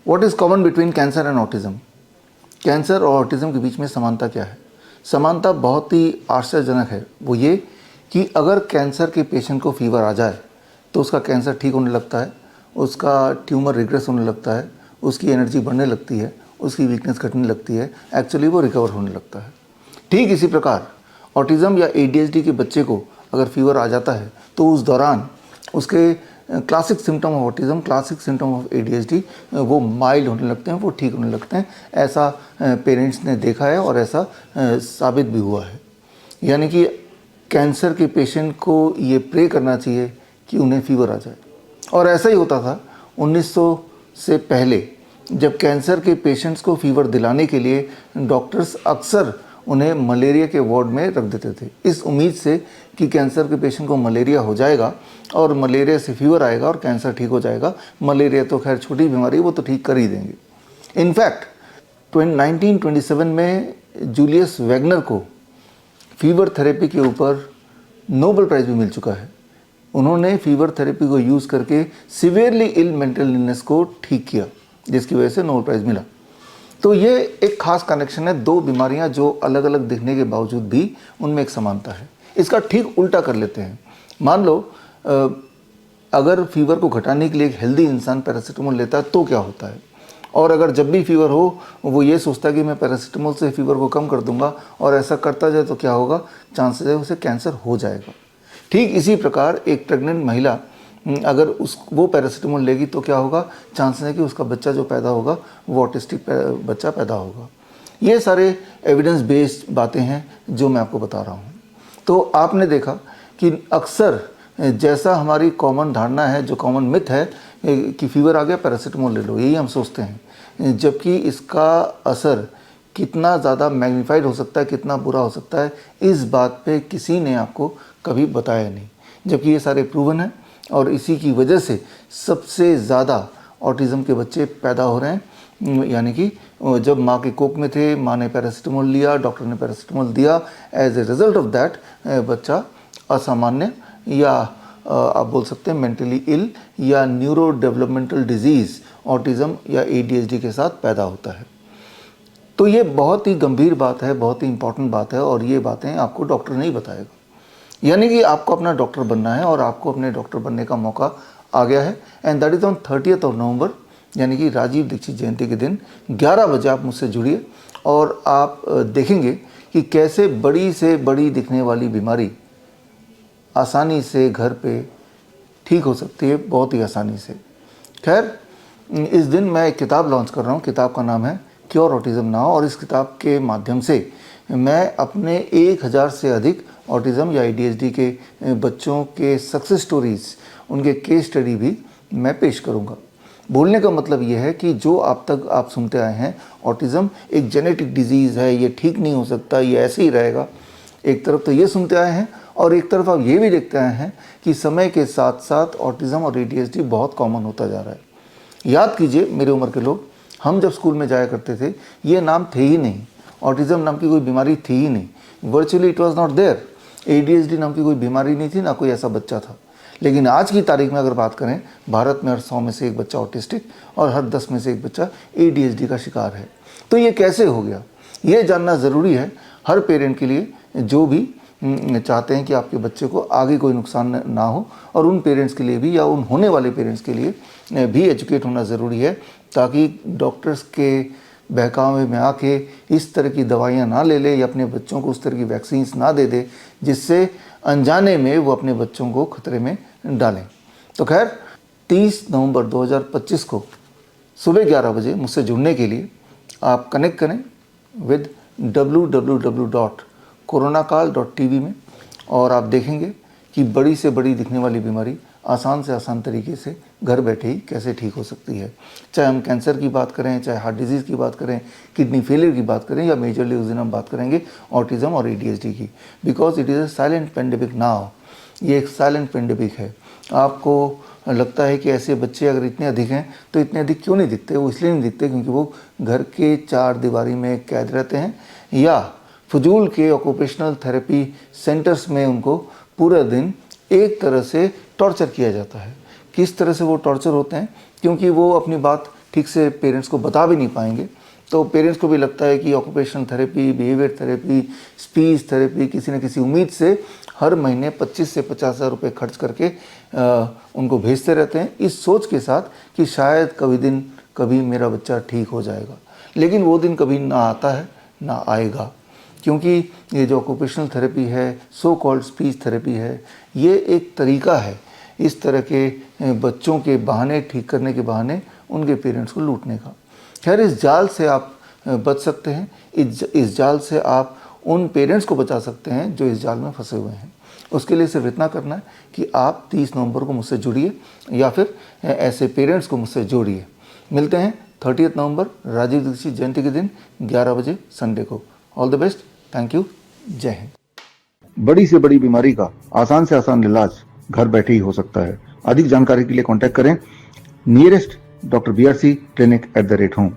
What is common between cancer and autism? Cancer और autism के बीच में समानता क्या है? समानता बहुत ही आश्चर्यजनक है। वो ये कि अगर कैंसर के पेशेंट को फीवर आ जाए तो उसका कैंसर ठीक होने लगता है, उसका ट्यूमर रिग्रेस होने लगता है, उसकी एनर्जी बढ़ने लगती है, उसकी वीकनेस घटने लगती है, एक्चुअली वो रिकवर होने लगता है। ठीक इसी प्रकार ऑटिज़म या ADHD के बच्चे को अगर फीवर आ जाता है तो उस दौरान उसके classic symptom of autism, classic symptom of ADHD वो माइल्ड होने लगते हैं, वो ठीक होने लगते हैं। ऐसा पेरेंट्स ने देखा है और ऐसा साबित भी हुआ है। यानी कि कैंसर के पेशेंट को ये प्रे करना चाहिए कि उन्हें फीवर आ जाए। और ऐसा ही होता था 1900 से पहले, जब कैंसर के पेशेंट्स को फीवर दिलाने के लिए डॉक्टर्स अक्सर उन्हें मलेरिया के वार्ड में रख देते थे, इस उम्मीद से कि कैंसर के पेशेंट को मलेरिया हो जाएगा और मलेरिया से फीवर आएगा और कैंसर ठीक हो जाएगा। मलेरिया तो खैर छोटी बीमारी है, वो तो ठीक कर ही देंगे। इनफैक्ट 1927 में जूलियस वैगनर को फीवर थेरेपी के ऊपर नोबेल प्राइज़ भी मिल चुका है। उन्होंने फीवर थेरेपी को यूज़ करके सीवियरली इल मेंटल इलनेस को ठीक किया, जिसकी वजह से नोबेल प्राइज़ मिला। तो ये एक खास कनेक्शन है, दो बीमारियां जो अलग अलग दिखने के बावजूद भी उनमें एक समानता है। इसका ठीक उल्टा कर लेते हैं। मान लो अगर फीवर को घटाने के लिए एक हेल्दी इंसान पैरासीटामोल लेता है तो क्या होता है, और अगर जब भी फीवर हो वो ये सोचता है कि मैं पैरासीटामोल से फीवर को कम कर दूंगा और ऐसा करता जाए तो क्या होगा, चांसेस है उसे कैंसर हो जाएगा। ठीक इसी प्रकार एक प्रेग्नेंट महिला अगर वो पैरासीटामोल लेगी तो क्या होगा, चांसेस है कि उसका बच्चा जो पैदा होगा वो ऑटिस्टिक बच्चा पैदा होगा। ये सारे एविडेंस बेस्ड बातें हैं जो मैं आपको बता रहा हूँ। तो आपने देखा कि अक्सर जैसा हमारी कॉमन धारणा है, जो कॉमन मिथ है कि फीवर आ गया पैरासीटामोल ले लो, यही हम सोचते हैं, जबकि इसका असर कितना ज़्यादा मैग्नीफाइड हो सकता है, कितना बुरा हो सकता है, इस बात पे किसी ने आपको कभी बताया नहीं, जबकि ये सारे प्रूवन हैं। और इसी की वजह से सबसे ज़्यादा ऑटिज़म के बच्चे पैदा हो रहे हैं। यानी कि जब माँ के कोख में थे, माँ ने पैरासीटामोल लिया, डॉक्टर ने पैरासीटामोल दिया, as a result of that बच्चा असामान्य या आप बोल सकते हैं मेंटली इल या न्यूरो डेवलपमेंटल डिजीज़ ऑटिज़म या ADHD के साथ पैदा होता है। तो ये बहुत ही गंभीर बात है, बहुत ही इंपॉर्टेंट बात है, और ये बातें आपको डॉक्टर नहीं बताएगा। यानी कि आपको अपना डॉक्टर बनना है और आपको अपने डॉक्टर बनने का मौका आ गया है। And that is on 30th नवंबर, यानी कि राजीव दीक्षित जयंती के दिन 11 बजे आप मुझसे जुड़िए और आप देखेंगे कि कैसे बड़ी से बड़ी दिखने वाली बीमारी आसानी से घर पे ठीक हो सकती है, बहुत ही आसानी से। खैर, इस दिन मैं एक किताब लॉन्च कर रहा हूँ। किताब का नाम है क्योर ऑटिज़म नाउ, और इस किताब के माध्यम से मैं अपने 1000 से अधिक ऑटिज़म या ADHD के बच्चों के सक्सेस स्टोरीज़, उनके केस स्टडी भी मैं पेश करूँगा। बोलने का मतलब ये है कि जो अब तक आप सुनते आए हैं, ऑटिज़म एक जेनेटिक डिजीज़ है, ये ठीक नहीं हो सकता, ये ऐसे ही रहेगा, एक तरफ तो ये सुनते आए हैं और एक तरफ आप ये भी देखते आए हैं कि समय के साथ साथ ऑटिज़म और ADHD बहुत कॉमन होता जा रहा है। याद कीजिए मेरी उम्र के लोग, हम जब स्कूल में जाया करते थे ये नाम थे ही नहीं, ऑटिज़म नाम की कोई बीमारी थी ही नहीं, virtually it was not there. ADHD नाम की कोई बीमारी नहीं थी, ना कोई ऐसा बच्चा था। लेकिन आज की तारीख में अगर बात करें, भारत में हर 100 में से एक बच्चा ऑटिस्टिक और हर 10 में से एक बच्चा ADHD का शिकार है। तो ये कैसे हो गया, ये जानना ज़रूरी है हर पेरेंट के लिए जो भी चाहते हैं कि आपके बच्चे को आगे कोई नुकसान ना हो, और उन पेरेंट्स के लिए भी या उन होने वाले पेरेंट्स के लिए भी एजुकेट होना ज़रूरी है, ताकि डॉक्टर्स के बहकावे में आके इस तरह की दवाइयाँ ना ले ले या अपने बच्चों को उस तरह की वैक्सीन्स ना दे दे, जिससे अनजाने में वो अपने बच्चों को खतरे में डालें। तो खैर, 30 नवंबर 2025 को सुबह 11 बजे मुझसे जुड़ने के लिए आप कनेक्ट करें विद www.coronakal.tv में, और आप देखेंगे कि बड़ी से बड़ी दिखने वाली बीमारी आसान से आसान तरीके से घर बैठे ही कैसे ठीक हो सकती है। चाहे हम कैंसर की बात करें, चाहे हार्ट डिजीज़ की बात करें, किडनी फेलियर की बात करें, या मेजरली उस दिन हम बात करेंगे ऑटिज़म और ADHD की, because it is a silent pandemic now. ये एक साइलेंट पेंडेमिक है। आपको लगता है कि ऐसे बच्चे अगर इतने अधिक हैं तो इतने अधिक क्यों नहीं दिखते? वो इसलिए नहीं दिखते क्योंकि वो घर के 4 दीवारी में कैद रहते हैं, या फजूल के ऑक्यूपेशनल थेरेपी सेंटर्स में उनको पूरा दिन एक तरह से टॉर्चर किया जाता है। किस तरह से वो टॉर्चर होते हैं? क्योंकि वो अपनी बात ठीक से पेरेंट्स को बता भी नहीं पाएंगे, तो पेरेंट्स को भी लगता है कि occupational therapy, behaviour therapy, speech therapy, किसी न किसी उम्मीद से हर महीने 25 से 50,000 रुपये खर्च करके उनको भेजते रहते हैं, इस सोच के साथ कि शायद कभी मेरा बच्चा ठीक हो जाएगा। लेकिन वो दिन कभी ना आता है ना आएगा, क्योंकि ये जो ऑक्यूपेशनल थेरेपी है, सो कॉल्ड स्पीच थेरेपी है, ये एक तरीका है इस तरह के बच्चों के बहाने ठीक करने के बहाने उनके पेरेंट्स को लूटने का। खैर, इस जाल से आप बच सकते हैं, इस जाल से आप उन पेरेंट्स को बचा सकते हैं जो इस जाल में फंसे हुए हैं। उसके लिए सिर्फ इतना करना है कि आप 30 नवंबर को मुझसे जुड़िए या फिर ऐसे पेरेंट्स को मुझसे जोड़िए। मिलते हैं 30 नवंबर राजीव दीक्षित जयंती के दिन 11 बजे संडे को। All the best, thank you, जय हिंद। बड़ी से बड़ी बीमारी का आसान से आसान इलाज घर बैठे ही हो सकता है। अधिक जानकारी के लिए कॉन्टैक्ट करें nearest doctor BRC clinic @home।